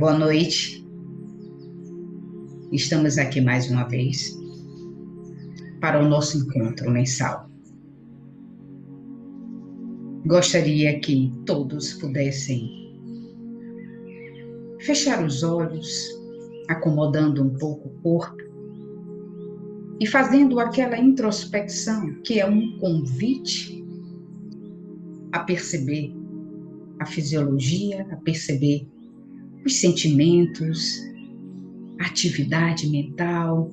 Boa noite, estamos aqui mais uma vez para o nosso encontro mensal. Gostaria que todos pudessem fechar os olhos, acomodando um pouco o corpo e fazendo aquela introspecção que é um convite a perceber a fisiologia, a perceber os sentimentos, a atividade mental.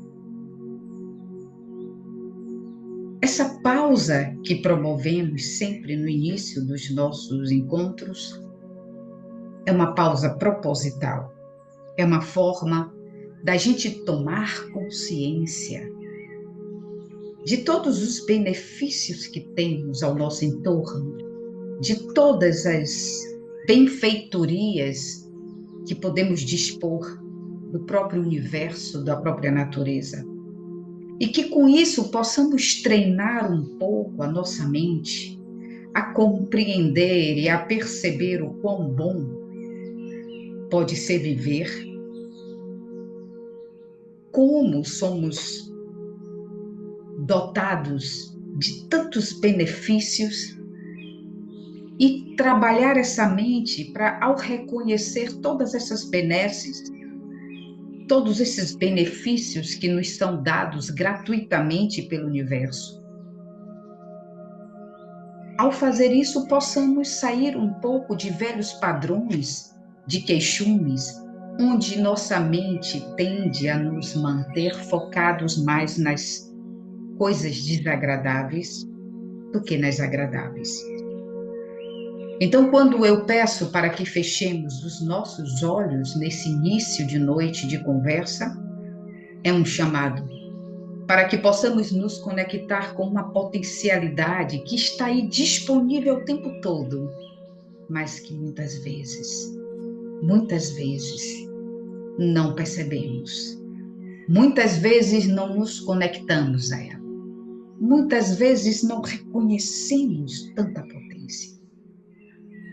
Essa pausa que promovemos sempre no início dos nossos encontros é uma pausa proposital, é uma forma da gente tomar consciência de todos os benefícios que temos ao nosso entorno, de todas as benfeitorias que podemos dispor do próprio universo, da própria natureza. E que com isso possamos treinar um pouco a nossa mente a compreender e a perceber o quão bom pode ser viver, como somos dotados de tantos benefícios e trabalhar essa mente para, ao reconhecer todas essas benesses, todos esses benefícios que nos são dados gratuitamente pelo universo. Ao fazer isso, possamos sair um pouco de velhos padrões, de queixumes, onde nossa mente tende a nos manter focados mais nas coisas desagradáveis do que nas agradáveis. Então, quando eu peço para que fechemos os nossos olhos nesse início de noite de conversa, é um chamado para que possamos nos conectar com uma potencialidade que está aí disponível o tempo todo, mas que muitas vezes, não percebemos. Muitas vezes não nos conectamos a ela. Muitas vezes não reconhecemos tanta potência.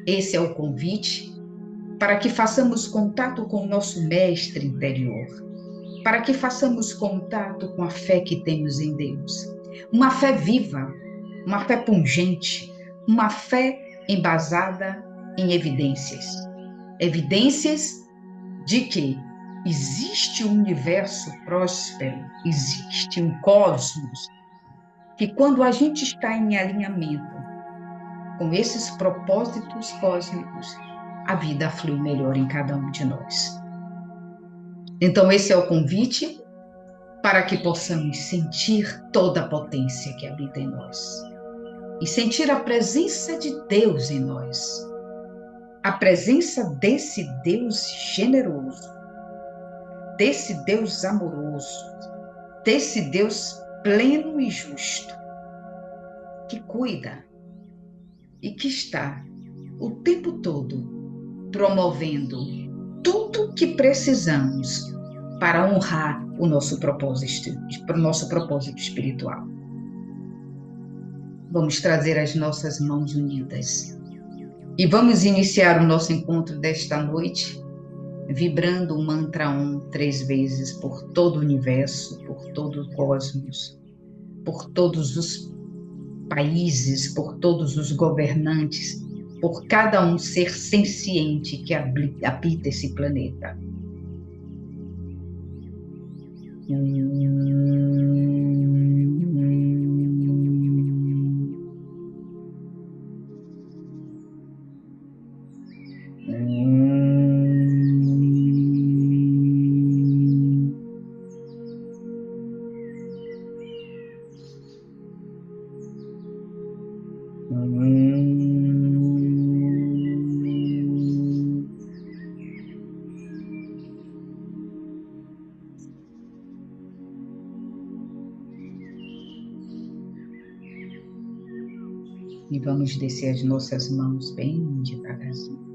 Esse é o convite para que façamos contato com o nosso mestre interior, para que façamos contato com a fé que temos em Deus. Uma fé viva, uma fé pungente, uma fé embasada em evidências. Evidências de que existe um universo próspero, existe um cosmos, que quando a gente está em alinhamento com esses propósitos cósmicos, a vida flui melhor em cada um de nós. Então, esse é o convite para que possamos sentir toda a potência que habita em nós e sentir a presença de Deus em nós, a presença desse Deus generoso, desse Deus amoroso, desse Deus pleno e justo, que cuida e que está o tempo todo promovendo tudo que precisamos para honrar o nosso propósito espiritual. Vamos trazer as nossas mãos unidas e vamos iniciar o nosso encontro desta noite vibrando o mantra Om 3 vezes por todo o universo, por todo o cosmos, por todos os países, por todos os governantes, por cada um ser senciente que habita esse planeta. E vamos descer as nossas mãos bem devagarzinho.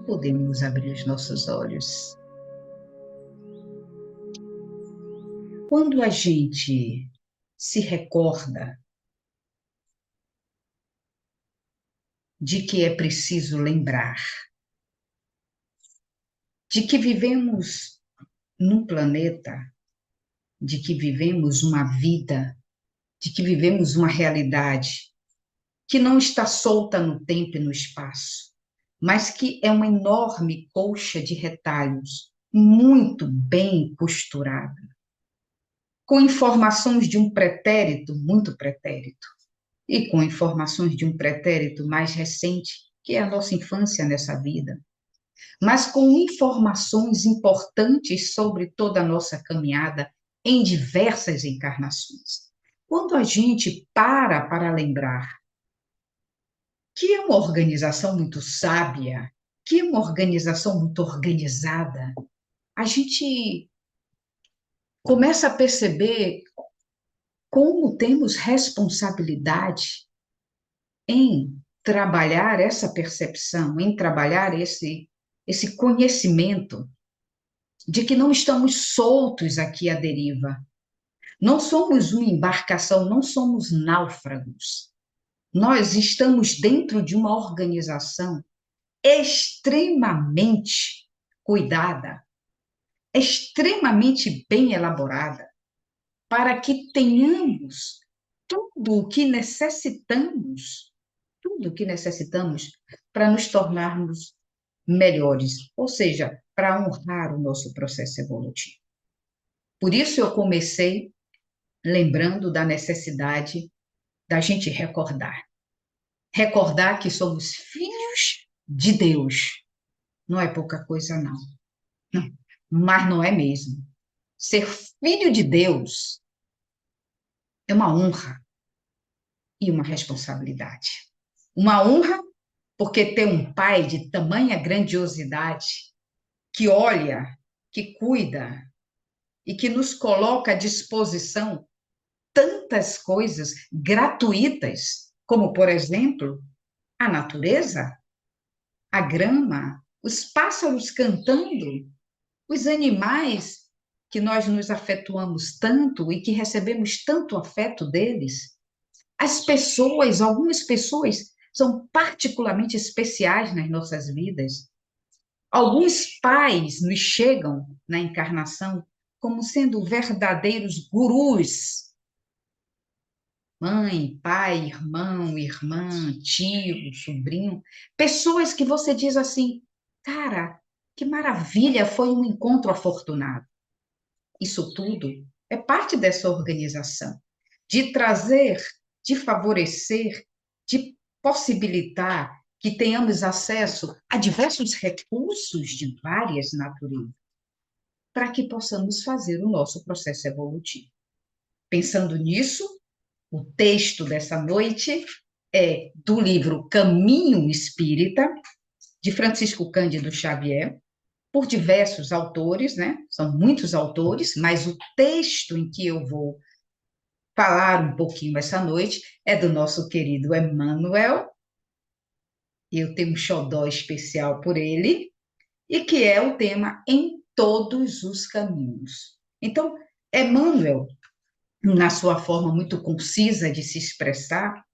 Podemos abrir os nossos olhos. Quando a gente se recorda de que é preciso lembrar de que vivemos num planeta, de que vivemos uma vida, de que vivemos uma realidade que não está solta no tempo e no espaço, mas que é uma enorme colcha de retalhos, muito bem costurada, com informações de um pretérito, muito pretérito, e com informações de um pretérito mais recente, que é a nossa infância nessa vida, mas com informações importantes sobre toda a nossa caminhada em diversas encarnações. Quando a gente para lembrar que é uma organização muito sábia, que é uma organização muito organizada, a gente começa a perceber como temos responsabilidade em trabalhar essa percepção, em trabalhar esse conhecimento de que não estamos soltos aqui à deriva. Não somos uma embarcação, não somos náufragos. Nós estamos dentro de uma organização extremamente cuidada, extremamente bem elaborada, para que tenhamos tudo o que necessitamos, tudo o que necessitamos para nos tornarmos melhores, ou seja, para honrar o nosso processo evolutivo. Por isso eu comecei lembrando da necessidade da gente recordar. Recordar que somos filhos de Deus. Não é pouca coisa, não. Não. Mas não é mesmo. Ser filho de Deus é uma honra e uma responsabilidade. Uma honra porque ter um pai de tamanha grandiosidade que olha, que cuida e que nos coloca à disposição tantas coisas gratuitas, como, por exemplo, a natureza, a grama, os pássaros cantando, os animais que nós nos afetuamos tanto e que recebemos tanto afeto deles. As pessoas, algumas pessoas são particularmente especiais nas nossas vidas. Alguns pais nos chegam na encarnação como sendo verdadeiros gurus. Mãe, pai, irmão, irmã, tio, sobrinho. Pessoas que você diz assim, cara, que maravilha, foi um encontro afortunado. Isso tudo é parte dessa organização, de trazer, de favorecer, de possibilitar que tenhamos acesso a diversos recursos de várias naturezas, para que possamos fazer o nosso processo evolutivo. Pensando nisso, o texto dessa noite é do livro Caminho Espírita, de Francisco Cândido Xavier, por diversos autores, né? São muitos autores, mas o texto em que eu vou falar um pouquinho essa noite é do nosso querido Emmanuel, e eu tenho um xodó especial por ele, e que é o tema Em Todos os Caminhos. Então, Emmanuel, na sua forma muito concisa de se expressar,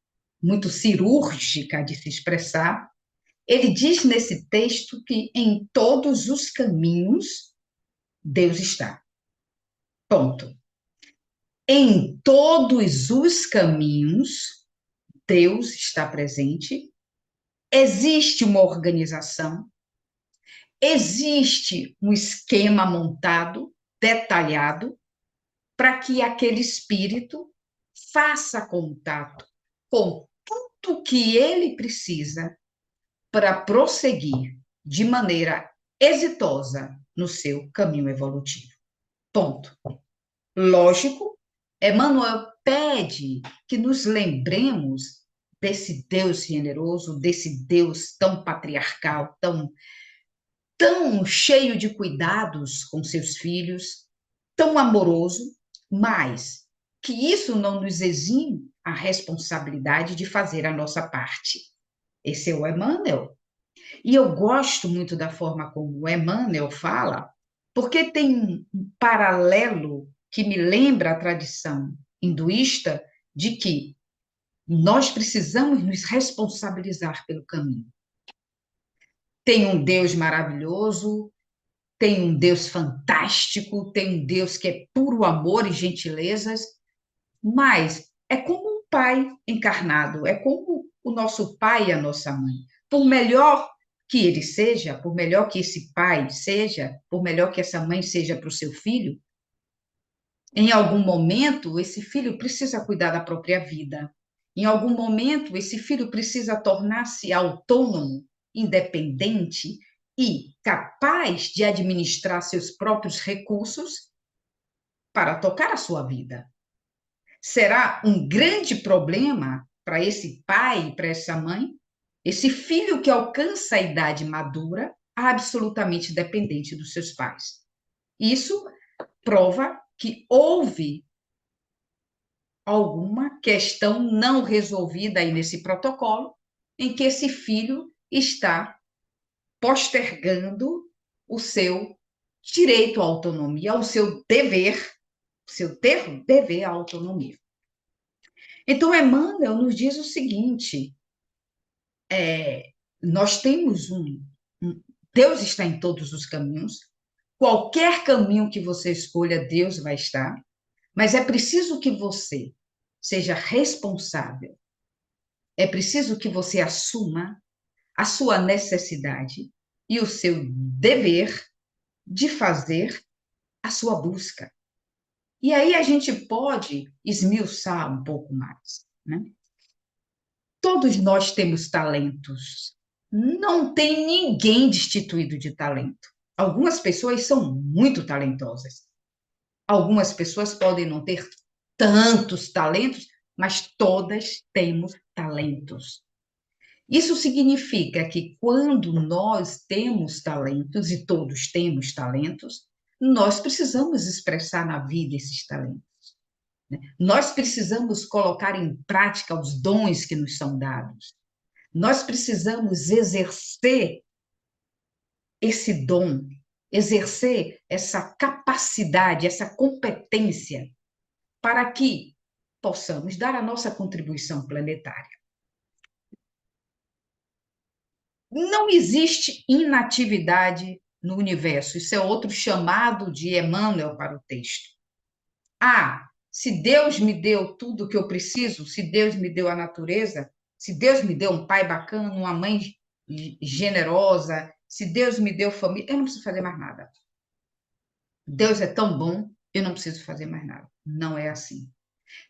muito cirúrgica de se expressar, ele diz nesse texto que em todos os caminhos Deus está. Ponto. Em todos os caminhos, Deus está presente, existe uma organização, existe um esquema montado, detalhado, para que aquele espírito faça contato com tudo que ele precisa para prosseguir de maneira exitosa no seu caminho evolutivo. Ponto. Lógico, Emmanuel pede que nos lembremos desse Deus generoso, desse Deus tão patriarcal, tão cheio de cuidados com seus filhos, tão amoroso, mas que isso não nos exime a responsabilidade de fazer a nossa parte. Esse é o Emmanuel. E eu gosto muito da forma como o Emmanuel fala, porque tem um paralelo que me lembra a tradição hinduísta de que Nós precisamos nos responsabilizar pelo caminho. Tem um Deus maravilhoso, tem um Deus fantástico, tem um Deus que é puro amor e gentilezas, mas é como um pai encarnado, é como o nosso pai e a nossa mãe. Por melhor que ele seja, por melhor que esse pai seja, por melhor que essa mãe seja para o seu filho, em algum momento esse filho precisa cuidar da própria vida. Em algum momento esse filho precisa tornar-se autônomo, independente e capaz de administrar seus próprios recursos para tocar a sua vida. Será um grande problema para esse pai e para essa mãe, esse filho que alcança a idade madura, absolutamente dependente dos seus pais. Isso prova que houve alguma questão não resolvida aí nesse protocolo, em que esse filho está postergando o seu direito à autonomia, o seu dever à autonomia. Então, Emmanuel nos diz o seguinte: nós temos Deus está em todos os caminhos, qualquer caminho que você escolha, Deus vai estar, mas é preciso que você seja responsável, é preciso que você assuma a sua necessidade e o seu dever de fazer a sua busca. E aí a gente pode esmiuçar um pouco mais, né? Todos nós temos talentos. Não tem ninguém destituído de talento. Algumas pessoas são muito talentosas. Algumas pessoas podem não ter tantos talentos, mas todas temos talentos. Isso significa que quando nós temos talentos, e todos temos talentos, nós precisamos expressar na vida esses talentos. Nós precisamos colocar em prática os dons que nos são dados. Nós precisamos exercer esse dom, exercer essa capacidade, essa competência, para que possamos dar a nossa contribuição planetária. Não existe inatividade no universo. Isso é outro chamado de Emmanuel para o texto. Se Deus me deu tudo o que eu preciso, se Deus me deu a natureza, se Deus me deu um pai bacana, uma mãe generosa, se Deus me deu família, eu não preciso fazer mais nada. Deus é tão bom, eu não preciso fazer mais nada. Não é assim.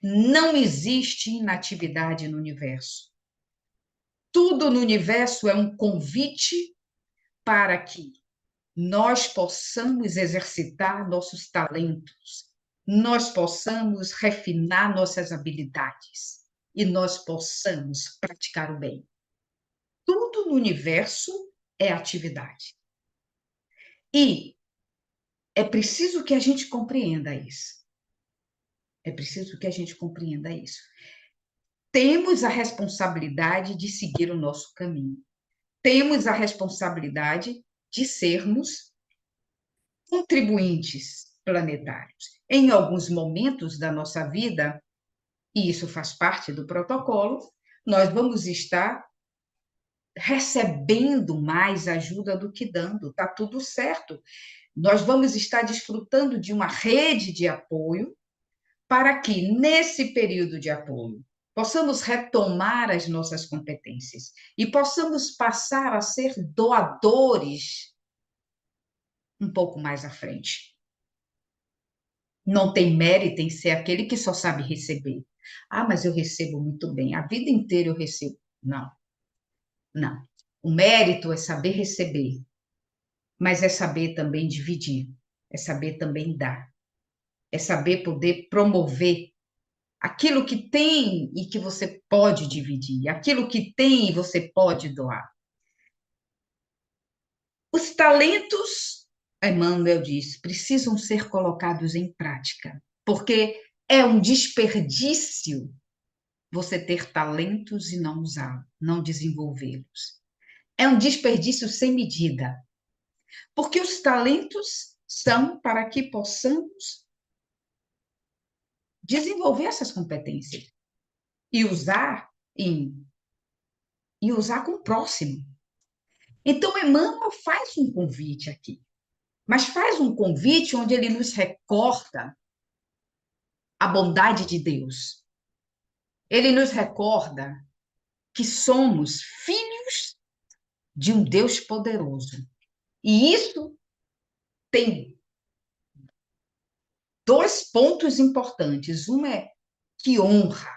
Não existe inatividade no universo. Tudo no universo é um convite para que nós possamos exercitar nossos talentos, nós possamos refinar nossas habilidades e nós possamos praticar o bem. Tudo no universo é atividade. E é preciso que a gente compreenda isso. É preciso que a gente compreenda isso. Temos a responsabilidade de seguir o nosso caminho. Temos a responsabilidade de sermos contribuintes planetários. Em alguns momentos da nossa vida, e isso faz parte do protocolo, nós vamos estar recebendo mais ajuda do que dando, está tudo certo. Nós vamos estar desfrutando de uma rede de apoio para que, nesse período de apoio, possamos retomar as nossas competências e possamos passar a ser doadores um pouco mais à frente. Não tem mérito em ser aquele que só sabe receber. Mas eu recebo muito bem, a vida inteira eu recebo. Não, não. O mérito é saber receber, mas é saber também dividir, é saber também dar, é saber poder promover aquilo que tem e que você pode dividir, aquilo que tem e você pode doar. Os talentos, Emmanuel diz, precisam ser colocados em prática, porque é um desperdício você ter talentos e não usá-los, não desenvolvê-los. É um desperdício sem medida, porque os talentos são para que possamos desenvolver essas competências. e usar e usar com o próximo. Então, Emmanuel faz um convite aqui, mas faz um convite onde ele nos recorda a bondade de Deus. Ele nos recorda que somos filhos de um Deus poderoso. E isso tem dois pontos importantes. Um é que honra.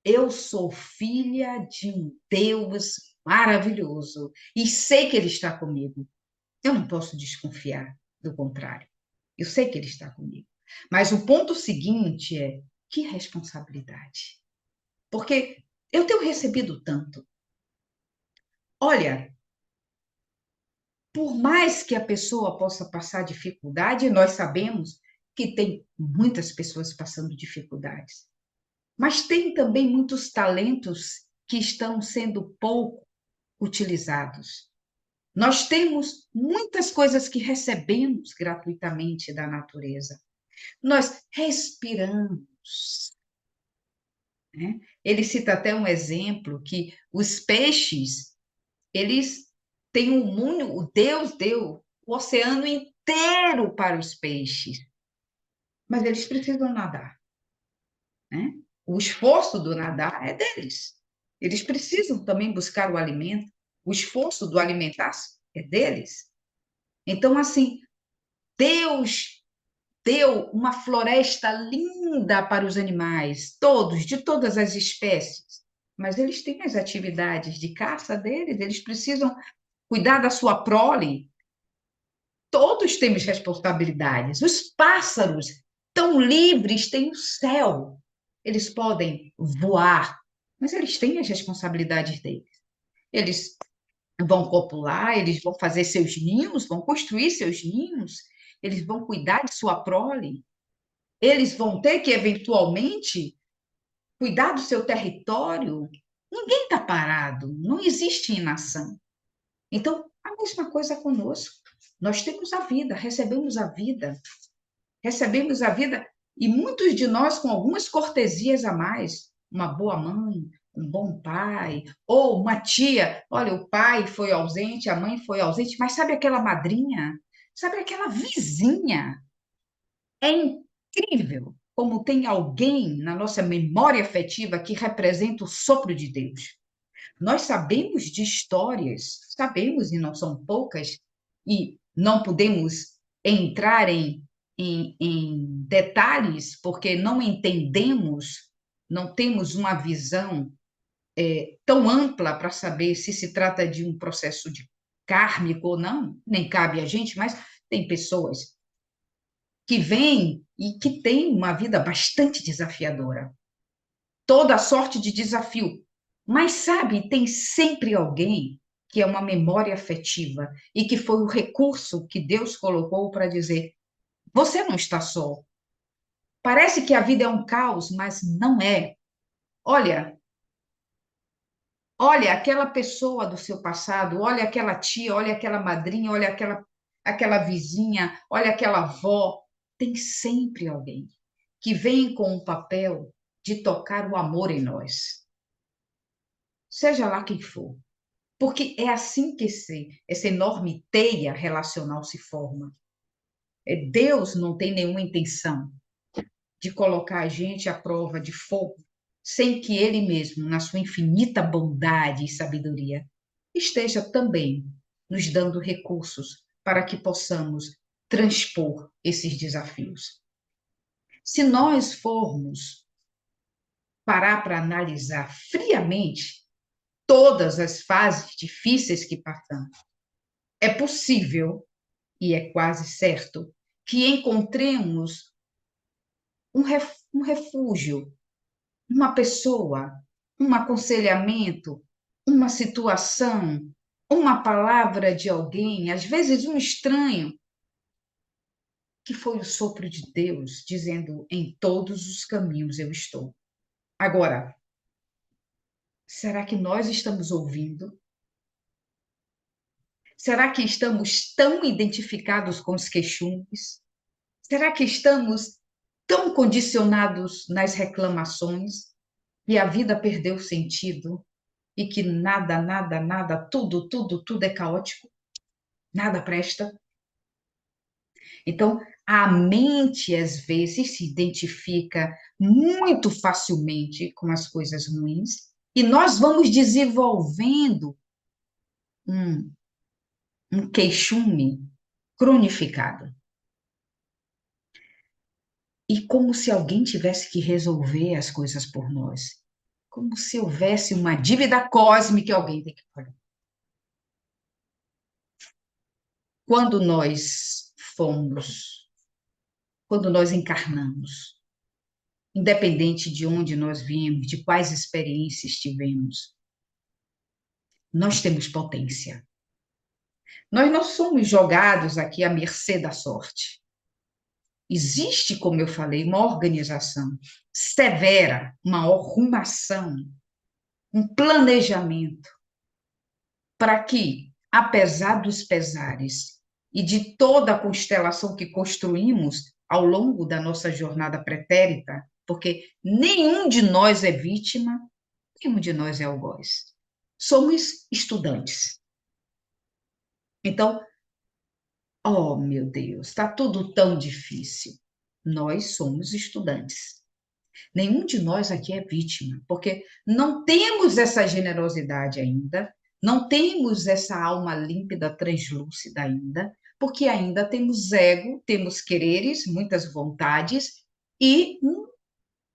Eu sou filha de um Deus maravilhoso e sei que Ele está comigo. Eu não posso desconfiar, do contrário. Eu sei que Ele está comigo. Mas o ponto seguinte é: que responsabilidade. Porque eu tenho recebido tanto. Olha, por mais que a pessoa possa passar dificuldade, nós sabemos que tem muitas pessoas passando dificuldades. Mas tem também muitos talentos que estão sendo pouco utilizados. Nós temos muitas coisas que recebemos gratuitamente da natureza. Nós respiramos, né? Ele cita até um exemplo que os peixes, eles têm um mundo, o Deus deu o oceano inteiro para os peixes, mas eles precisam nadar, né? O esforço do nadar é deles. Eles precisam também buscar o alimento. O esforço do alimentar-se é deles. Então, assim, Deus deu uma floresta linda para os animais, todos, de todas as espécies. Mas eles têm as atividades de caça deles, eles precisam cuidar da sua prole. Todos temos responsabilidades. Os pássaros, tão livres, têm o céu. Eles podem voar, mas eles têm as responsabilidades deles. Eles vão copular, eles vão fazer seus ninhos, vão construir seus ninhos, eles vão cuidar de sua prole, eles vão ter que, eventualmente, cuidar do seu território. Ninguém está parado, não existe inação. Então, a mesma coisa conosco. Nós temos a vida, recebemos a vida, e muitos de nós com algumas cortesias a mais, uma boa mãe, um bom pai, ou uma tia, olha, o pai foi ausente, a mãe foi ausente, mas sabe aquela madrinha? Sabe aquela vizinha? É incrível como tem alguém na nossa memória afetiva que representa o sopro de Deus. Nós sabemos de histórias, sabemos, e não são poucas, e não podemos entrar em detalhes, porque não entendemos, não temos uma visão tão ampla para saber se se trata de um processo de kármico ou não, nem cabe a gente, mas tem pessoas que vêm e que têm uma vida bastante desafiadora, toda sorte de desafio. Mas, sabe, tem sempre alguém que é uma memória afetiva e que foi o recurso que Deus colocou para dizer: você não está só. Parece que a vida é um caos, mas não é. Olha, olha aquela pessoa do seu passado, olha aquela tia, olha aquela madrinha, olha aquela vizinha, olha aquela avó. Tem sempre alguém que vem com o papel de tocar o amor em nós, seja lá quem for. Porque é assim que essa enorme teia relacional se forma. Deus não tem nenhuma intenção de colocar a gente à prova de fogo, sem que Ele mesmo, na sua infinita bondade e sabedoria, esteja também nos dando recursos para que possamos transpor esses desafios. Se nós formos parar para analisar friamente todas as fases difíceis que passamos, é possível e é quase certo que encontremos um refúgio, uma pessoa, um aconselhamento, uma situação, uma palavra de alguém, às vezes um estranho, que foi o sopro de Deus dizendo: em todos os caminhos eu estou. Agora, será que nós estamos ouvindo? Será que estamos tão identificados com os queixumes? Será que estamos tão condicionados nas reclamações? e a vida perdeu sentido e que nada, nada, nada, tudo, tudo, tudo é caótico, nada presta. Então, a mente, às vezes, se identifica muito facilmente com as coisas ruins, e nós vamos desenvolvendo um, um queixume cronificado. E como se alguém tivesse que resolver as coisas por nós. Como se houvesse uma dívida cósmica que alguém tem que pagar. Quando nós fomos, quando nós encarnamos, independente de onde nós viemos, de quais experiências tivemos, nós temos potência. Nós não somos jogados aqui à mercê da sorte. Existe, como eu falei, uma organização severa, uma arrumação, um planejamento para que, apesar dos pesares e de toda a constelação que construímos ao longo da nossa jornada pretérita, porque nenhum de nós é vítima, nenhum de nós é algoz. Somos estudantes. Então, oh, meu Deus, está tudo tão difícil. Nós somos estudantes. Nenhum de nós aqui é vítima, porque não temos essa generosidade ainda, não temos essa alma límpida, translúcida ainda, porque ainda temos ego, temos quereres, muitas vontades, e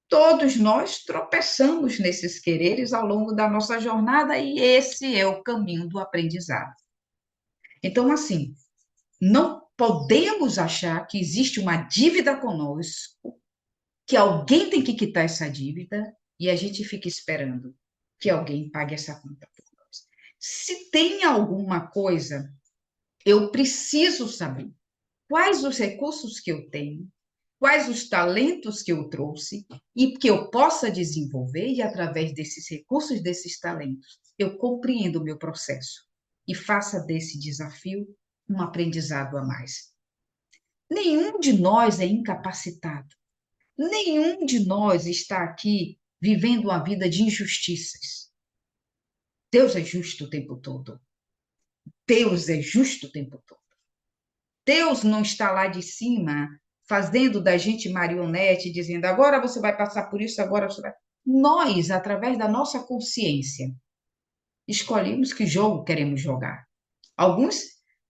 todos nós tropeçamos nesses quereres ao longo da nossa jornada, e esse é o caminho do aprendizado. Então, assim, não podemos achar que existe uma dívida conosco, que alguém tem que quitar essa dívida e a gente fica esperando que alguém pague essa conta por nós. Se tem alguma coisa, eu preciso saber quais os recursos que eu tenho, quais os talentos que eu trouxe e que eu possa desenvolver, e através desses recursos, desses talentos, eu compreendo o meu processo e faça desse desafio um aprendizado a mais. Nenhum de nós é incapacitado. Nenhum de nós está aqui vivendo uma vida de injustiças. Deus é justo o tempo todo. Deus é justo o tempo todo. Deus não está lá de cima fazendo da gente marionete, dizendo agora você vai passar por isso, agora você vai. Nós, através da nossa consciência, escolhemos que jogo queremos jogar. Alguns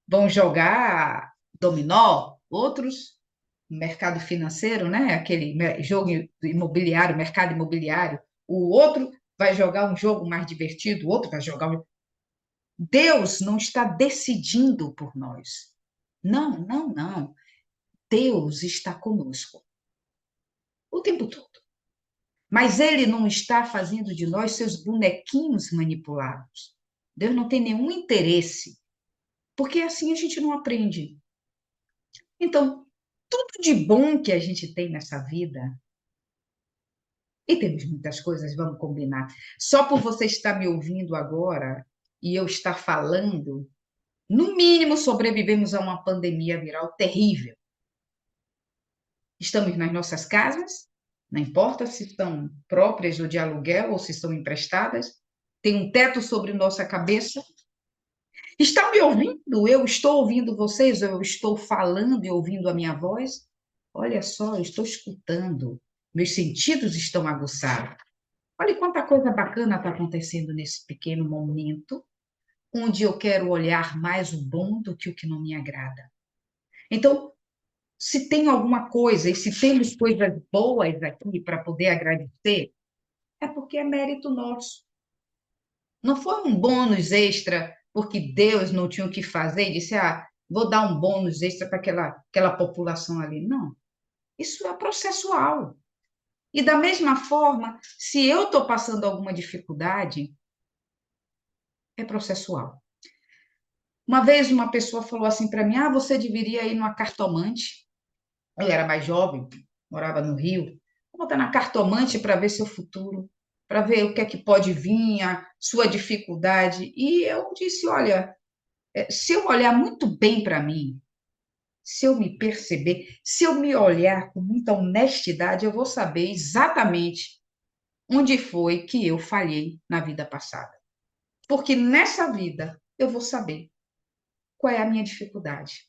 vão jogar dominó, outros mercado financeiro, né? Aquele jogo imobiliário, mercado imobiliário. O outro vai jogar um jogo mais divertido, o outro vai jogar um. Deus não está decidindo por nós. Não, não, não. Deus está conosco o tempo todo. Mas Ele não está fazendo de nós seus bonequinhos manipulados. Deus não tem nenhum interesse, porque assim a gente não aprende. Então, tudo de bom que a gente tem nessa vida, e temos muitas coisas, vamos combinar. Só por você estar me ouvindo agora e eu estar falando, no mínimo sobrevivemos a uma pandemia viral terrível. Estamos nas nossas casas, não importa se estão próprias ou de aluguel ou se estão emprestadas, tem um teto sobre nossa cabeça. Está me ouvindo? Eu estou ouvindo vocês, eu estou falando e ouvindo a minha voz. Olha só, eu estou escutando, meus sentidos estão aguçados. Olha quanta coisa bacana está acontecendo nesse pequeno momento, onde eu quero olhar mais o bom do que o que não me agrada. Então, se tem alguma coisa e se temos coisas boas aqui para poder agradecer, é porque é mérito nosso. Não foi um bônus extra porque Deus não tinha o que fazer e disse, vou dar um bônus extra para aquela população ali. Não, isso é processual. E da mesma forma, se eu estou passando alguma dificuldade, é processual. Uma vez uma pessoa falou assim para mim: você deveria ir numa cartomante. Eu era mais jovem, morava no Rio. Vou botar na cartomante para ver seu futuro, para ver o que é que pode vir, a sua dificuldade. E eu disse: olha, se eu olhar muito bem para mim, se eu me perceber, se eu me olhar com muita honestidade, eu vou saber exatamente onde foi que eu falhei na vida passada. Porque nessa vida eu vou saber qual é a minha dificuldade.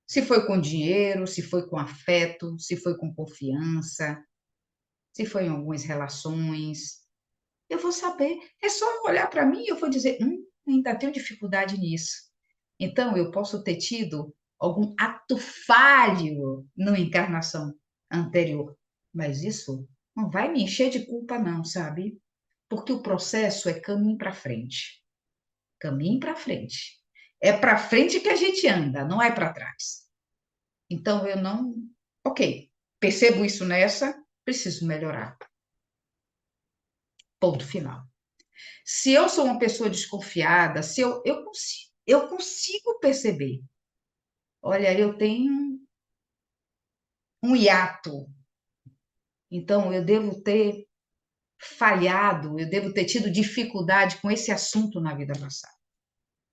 Se foi com dinheiro, se foi com afeto, se foi com confiança, se foi em algumas relações. Eu vou saber. É só olhar para mim e eu vou dizer, ainda tenho dificuldade nisso. Então, eu posso ter tido algum ato falho na encarnação anterior, mas isso não vai me encher de culpa, não, sabe? Porque o processo é caminho para frente. Caminho para frente. É para frente que a gente anda, não é para trás. Então, eu não. Ok, percebo isso nessa, preciso melhorar. Ponto final. Se eu sou uma pessoa desconfiada, se eu consigo perceber. Olha, eu tenho um hiato, então eu devo ter falhado, eu devo ter tido dificuldade com esse assunto na vida passada.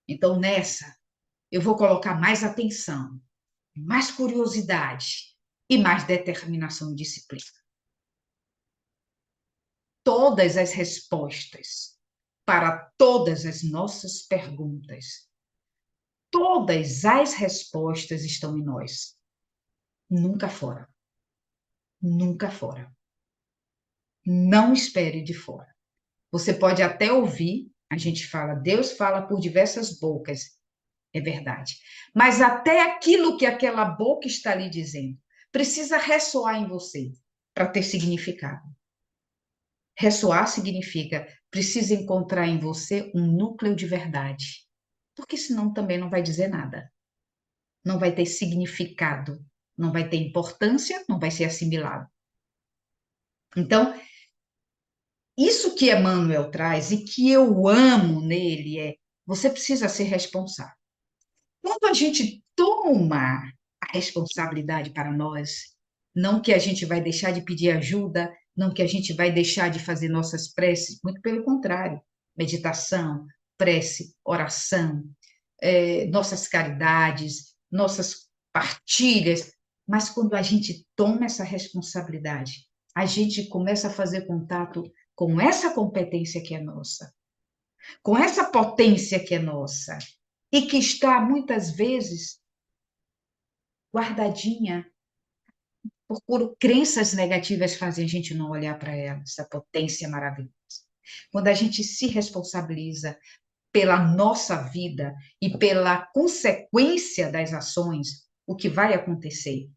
Então, nessa, eu vou colocar mais atenção, mais curiosidade e mais determinação e disciplina. Todas as respostas para todas as nossas perguntas, todas as respostas estão em nós, nunca fora. Nunca fora. Não espere de fora. Você pode até ouvir, a gente fala, Deus fala por diversas bocas, é verdade. Mas até aquilo que aquela boca está lhe dizendo precisa ressoar em você para ter significado. Ressoar significa precisa encontrar em você um núcleo de verdade, porque senão também não vai dizer nada. Não vai ter significado, não vai ter importância, não vai ser assimilado. Então, isso que Emmanuel traz e que eu amo nele é: você precisa ser responsável. Quando a gente toma a responsabilidade para nós, não que a gente vai deixar de pedir ajuda, não que a gente vai deixar de fazer nossas preces, muito pelo contrário, meditação, prece, oração, nossas caridades, nossas partilhas, mas quando a gente toma essa responsabilidade, a gente começa a fazer contato com essa competência que é nossa, com essa potência que é nossa, e que está muitas vezes guardadinha, por crenças negativas fazem a gente não olhar para ela, essa potência maravilhosa. Quando a gente se responsabiliza pela nossa vida e pela consequência das ações, o que vai acontecer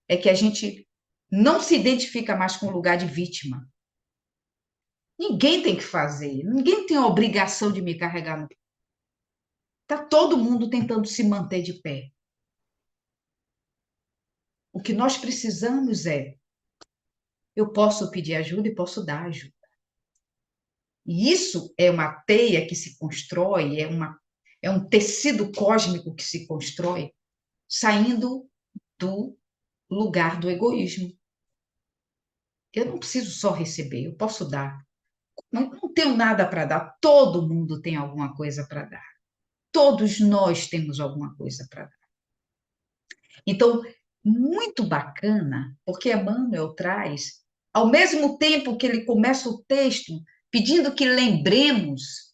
é que a gente não se identifica mais com o lugar de vítima. Ninguém tem que fazer, ninguém tem a obrigação de me carregar no. Está todo mundo tentando se manter de pé. O que nós precisamos é, eu posso pedir ajuda e posso dar ajuda. E isso é uma teia que se constrói, é um tecido cósmico que se constrói, saindo do lugar do egoísmo. Eu não preciso só receber, eu posso dar. Não tenho nada para dar, todo mundo tem alguma coisa para dar. Todos nós temos alguma coisa para dar. Então, muito bacana, porque Emmanuel traz, ao mesmo tempo que ele começa o texto pedindo que lembremos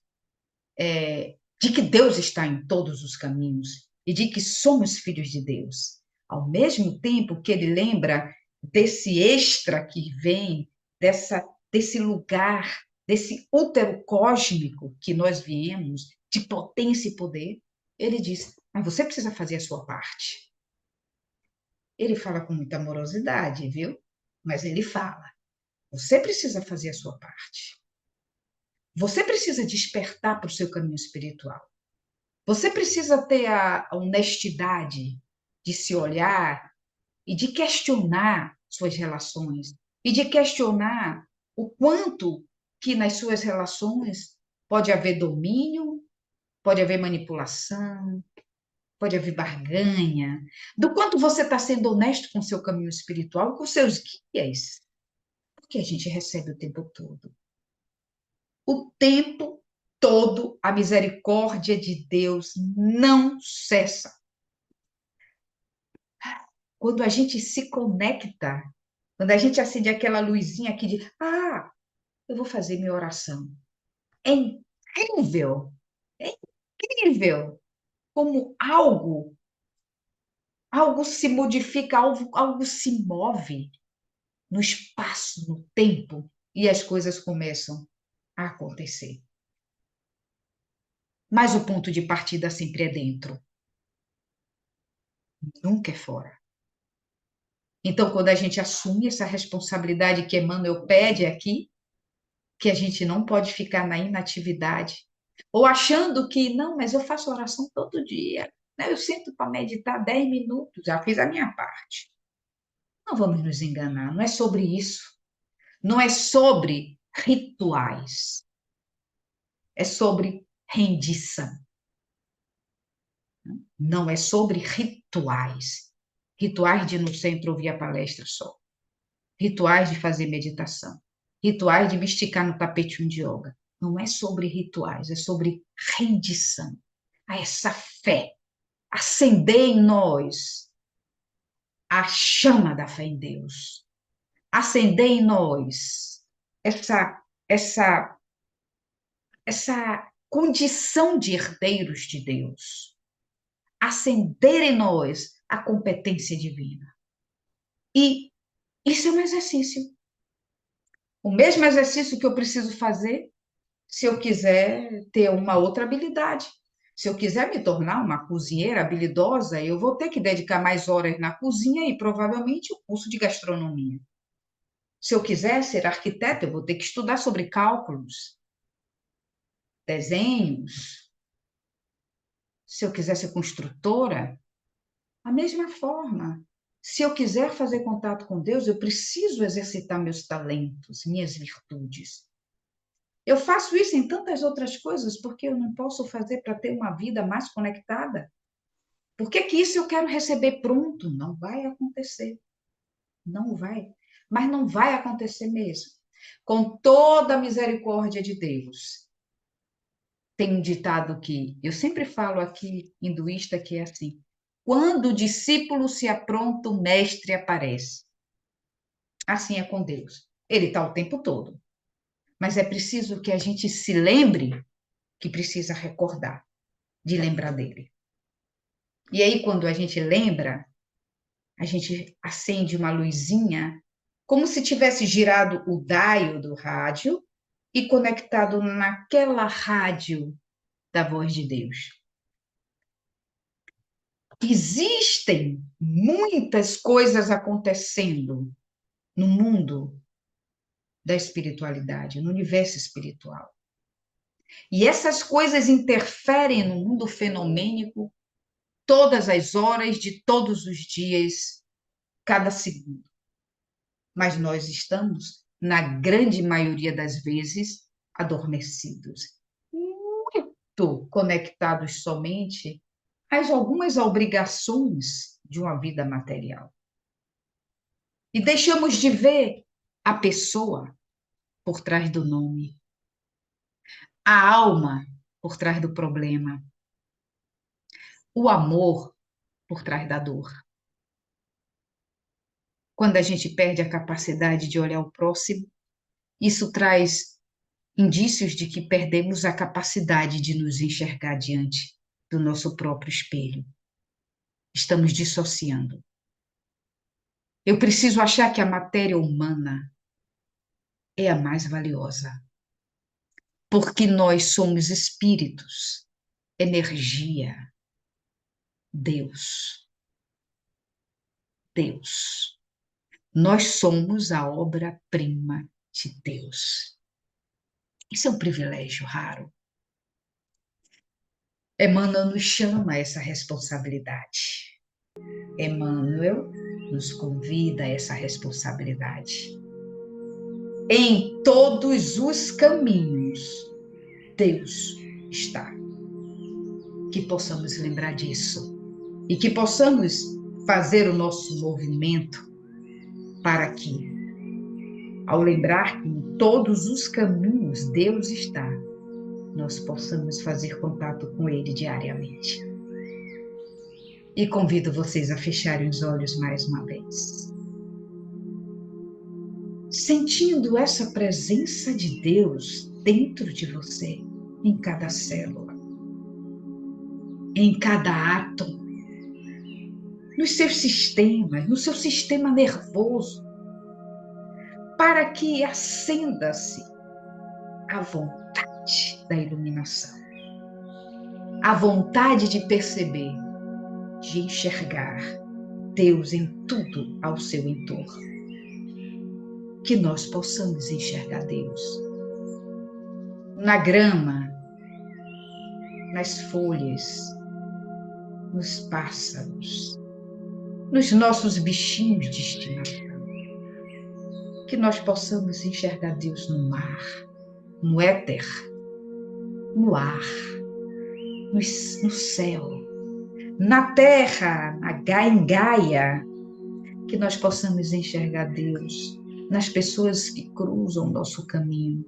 de que Deus está em todos os caminhos e de que somos filhos de Deus. Ao mesmo tempo que ele lembra desse extra que vem, desse lugar, desse útero cósmico que nós viemos, de potência e poder, ele diz: mas você precisa fazer a sua parte. Ele fala com muita amorosidade, viu? Mas ele fala: você precisa fazer a sua parte. Você precisa despertar para o seu caminho espiritual. Você precisa ter a honestidade de se olhar e de questionar suas relações e de questionar o quanto que nas suas relações pode haver domínio, pode haver manipulação, pode haver barganha, do quanto você está sendo honesto com o seu caminho espiritual, com seus guias, porque a gente recebe o tempo todo. O tempo todo a misericórdia de Deus não cessa. Quando a gente se conecta, quando a gente acende aquela luzinha aqui de, eu vou fazer minha oração. É incrível, é incrível como algo se modifica, algo se move no espaço, no tempo, e as coisas começam a acontecer. Mas o ponto de partida sempre é dentro, nunca é fora. Então, quando a gente assume essa responsabilidade que Emmanuel pede aqui, que a gente não pode ficar na inatividade, ou achando que, não, mas eu faço oração todo dia, né? Eu sento para meditar 10 minutos, já fiz a minha parte. Não vamos nos enganar, não é sobre isso. Não é sobre rituais, é sobre rendição. Não é sobre rituais. Rituais de ir no centro ouvir a palestra só. Rituais de fazer meditação. Rituais de me esticar no tapetinho de yoga. Não é sobre rituais, é sobre rendição a essa fé. Acender em nós a chama da fé em Deus. Acender em nós essa, essa condição de herdeiros de Deus. Acender em nós a competência divina. E isso é um exercício. O mesmo exercício que eu preciso fazer se eu quiser ter uma outra habilidade. Se eu quiser me tornar uma cozinheira habilidosa, eu vou ter que dedicar mais horas na cozinha e provavelmente o curso de gastronomia. Se eu quiser ser arquiteta, eu vou ter que estudar sobre cálculos, desenhos. Se eu quiser ser construtora, a mesma forma. Se eu quiser fazer contato com Deus, eu preciso exercitar meus talentos, minhas virtudes. Eu faço isso em tantas outras coisas, porque eu não posso fazer para ter uma vida mais conectada? Por que que isso eu quero receber pronto? Não vai acontecer. Não vai. Mas não vai acontecer mesmo. Com toda a misericórdia de Deus. Tem um ditado que eu sempre falo aqui, hinduísta, que é assim: quando o discípulo se apronta, o mestre aparece. Assim é com Deus. Ele está o tempo todo. Mas é preciso que a gente se lembre que precisa recordar, de lembrar dele. E aí, quando a gente lembra, a gente acende uma luzinha, como se tivesse girado o dial do rádio e conectado naquela rádio da voz de Deus. Existem muitas coisas acontecendo no mundo da espiritualidade, no universo espiritual. E essas coisas interferem no mundo fenomênico todas as horas de todos os dias, cada segundo. Mas nós estamos, na grande maioria das vezes, adormecidos, muito conectados somente às algumas obrigações de uma vida material. E deixamos de ver a pessoa por trás do nome, a alma por trás do problema, o amor por trás da dor. Quando a gente perde a capacidade de olhar o próximo, isso traz indícios de que perdemos a capacidade de nos enxergar diante do nosso próprio espelho. Estamos dissociando. Eu preciso achar que a matéria humana é a mais valiosa, porque nós somos espíritos, energia, Deus. Deus. Nós somos a obra-prima de Deus. Isso é um privilégio raro. Emmanuel nos chama a essa responsabilidade. Emmanuel nos convida a essa responsabilidade. Em todos os caminhos, Deus está. Que possamos lembrar disso e que possamos fazer o nosso movimento para que, ao lembrar que em todos os caminhos Deus está, nós possamos fazer contato com Ele diariamente. E convido vocês a fecharem os olhos mais uma vez. sentindo essa presença de Deus dentro de você, em cada célula, em cada átomo, nos seus sistemas, no seu sistema nervoso, para que acenda-se a vontade da iluminação, a vontade de perceber, de enxergar Deus em tudo ao seu entorno. Que nós possamos enxergar Deus na grama, nas folhas, nos pássaros, nos nossos bichinhos de estimação. Que nós possamos enxergar Deus no mar, no éter, no ar, no céu, na terra, em Gaia. Que nós possamos enxergar Deus nas pessoas que cruzam o nosso caminho,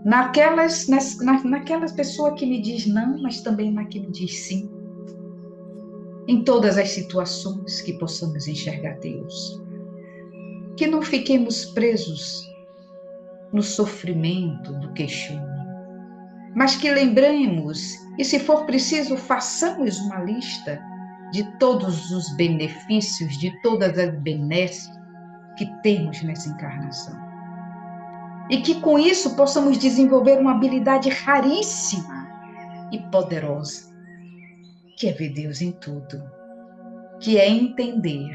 naquelas pessoa que me diz não, mas também na que me diz sim. Em todas as situações que possamos enxergar Deus. Que não fiquemos presos no sofrimento do queixume, mas que lembremos, e se for preciso, façamos uma lista de todos os benefícios, de todas as benesses que temos nessa encarnação. E que com isso possamos desenvolver uma habilidade raríssima e poderosa, que é ver Deus em tudo, que é entender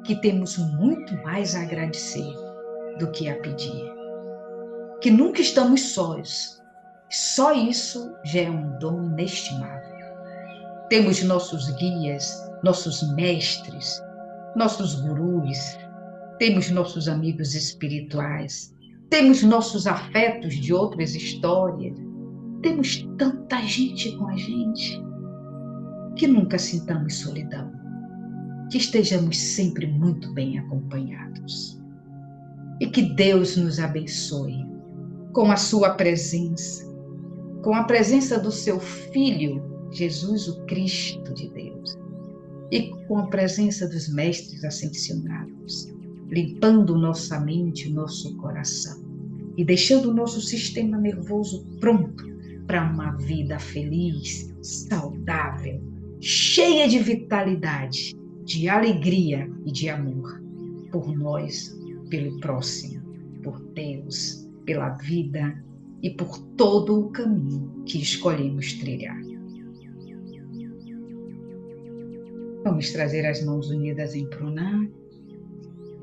que temos muito mais a agradecer do que a pedir, que nunca estamos sós. Só isso já é um dom inestimável. Temos nossos guias, nossos mestres, nossos gurus, temos nossos amigos espirituais, temos nossos afetos de outras histórias, temos tanta gente com a gente, que nunca sintamos solidão, que estejamos sempre muito bem acompanhados. E que Deus nos abençoe com a sua presença, com a presença do seu Filho, Jesus o Cristo de Deus, e com a presença dos mestres ascensionados, limpando nossa mente, nosso coração e deixando o nosso sistema nervoso pronto para uma vida feliz, saudável, cheia de vitalidade, de alegria e de amor por nós, pelo próximo, por Deus, pela vida e por todo o caminho que escolhemos trilhar. Vamos trazer as mãos unidas em Pranam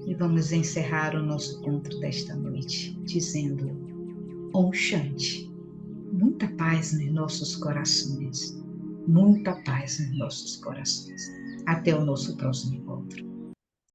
e vamos encerrar o nosso encontro desta noite, dizendo Om Shanti. Muita paz nos nossos corações, muita paz nos nossos corações. Até o nosso próximo encontro.